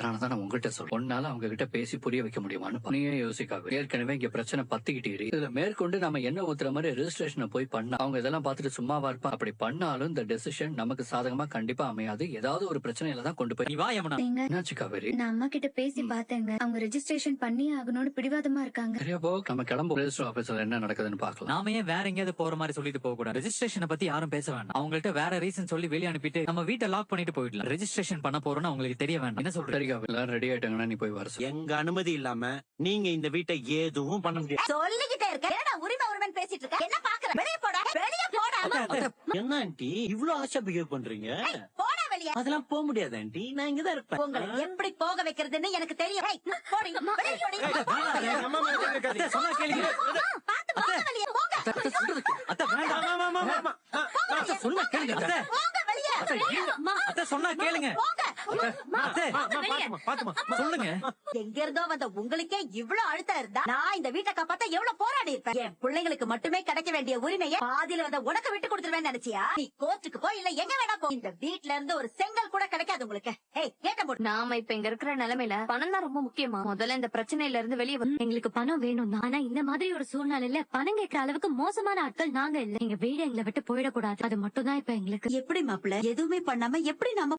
அதனாலதான் நான் உங்ககிட்ட சொல்றேன். உன்னால அவங்க கிட்ட பேசி புரிய வைக்க முடியுமான்னு நீயே யோசிக்காது. ஏற்கனவே இங்க பிரச்சனை பத்திக்கிட்டு இதுல மேற்கொண்டு நம்ம என்ன ஊத்துற மாதிரி ரெஜிஸ்ட்ரேஷனை போய் பண்ண அவங்க இதெல்லாம் பார்த்துட்டு சும்மாவா இருப்பா? அப்படி பண்ணாலும் இந்த டெசிஷன் நமக்கு சாதகமா கண்டிப்பா அமையாது. ஏதாவது ஒரு பிரச்சனையில தான் கொண்டு போய் நீ வா யமுனா. என்னாச்சு காவேரி? நான் அம்மா கிட்ட பேசி பார்த்தேங்க. அவங்க ரெஜிஸ்ட்ரேஷன் பண்ணி ஆகணும்னு பிடிவாதமா இருக்காங்க. சரியா போ, நம்ம கிளம்பு. ரெஜிஸ்டர் ஆபீஸ்ல என்ன நடக்குதுன்னு பாக்கலாம். நாம ஏன் வேற எங்கேயாவது போற மாதிரி சொல்லிட்டு போக கூடாது? ரெஜிஸ்ட்ரேஷனை பத்தி யாரும் பேச வேண்டாம். அவங்கள்ட்ட வேற ரீசன் சொல்லி வெளியே அனுப்பிட்டு நம்ம வீட்டை லாக் பண்ணிட்டு போயிடலாம். ரெஜிஸ்ட்ரேஷன் பண்ண போறோம்னு அவங்களுக்கு தெரிய வேண்டாம். என்ன சொல்ற? சரி காவேரி, எல்லாரும் ரெடி ஆயிட்டாங்கன்னா நீ போய் வர சொல்லு. எங்க அனுமதி இல்லாம நீங்க இந்த வீட்டை எதுவும் பண்ண முடியாது. சொல்லிக்கிட்டே இருக்க. என்னடா உரிமை உரிமைன்னு பேசிட்டு இருக்க? என்ன பாக்குற? வெளிய போடா, வெளிய போடா. என்ன ஆண்டி இவ்ளோ ஆசா பிஹேவ் பண்றீங்க? போடா வெளிய. அதெல்லாம் போக முடியாது ஆண்டி, நான் இங்கதான் இருப்பேன். உங்களை எப்படி போக வைக்கிறதுன்னு எனக்கு தெரியும். ஏய், போடி, வெளிய போடி. அம்மா மேல கை வைக்காதீங்க. அத்தை, சொன்னா கேளுங்க. பாத்து போங்க வெளிய, போங்க. அத்தை வேண்டாம். அத்தை சொன்னா கேளுங்க. அத்தை, போங்க வெளிய. அத்தை சொன்னா கேளுங்க. போங்க. அத்தை, பாத்துமா சொல்லுங்க. எங்க இருந்தோ வந்த உங்களுக்கே இவ்வளவு அழுத்தம் இருந்தா நான் இந்த வீட்டை காப்பாத்த எவ்வளவு போராடி இருப்பேன். என் பிள்ளைங்களுக்கு மட்டுமே கிடைக்க வேண்டிய உரிமையை பாதியில வந்த உனக்கு விட்டு கொடுத்துருவேன்னு நினைச்சியா? நீ கோர்ட்டுக்கு போய் இல்ல எங்க வேணா போ. இந்த வீட்ல இருந்து ஒரு செங்கல் கூட கிடைக்காது உங்களுக்கு. ஏய், கேட்ட போடு. நாம இப்ப இங்க இருக்கிற நிலைமையில பணம் தான் ரொம்ப முக்கியமா. முதல்ல இந்த பிரச்சனையில இருந்து வெளியே எங்களுக்கு பணம் வேணும் தான். ஆனா இந்த மாதிரி ஒரு சூழ்நிலையில பணம் கேட்கிற அளவுக்கு மோசமான ஆட்கள் நாங்க இல்ல. எங்க வீடு எங்களை விட்டு போயிடக்கூடாது. அது மட்டும் தான் இப்ப எங்களுக்கு. எப்படி மாப்பிள்ள எதுவுமே பண்ணாம எப்படி நாம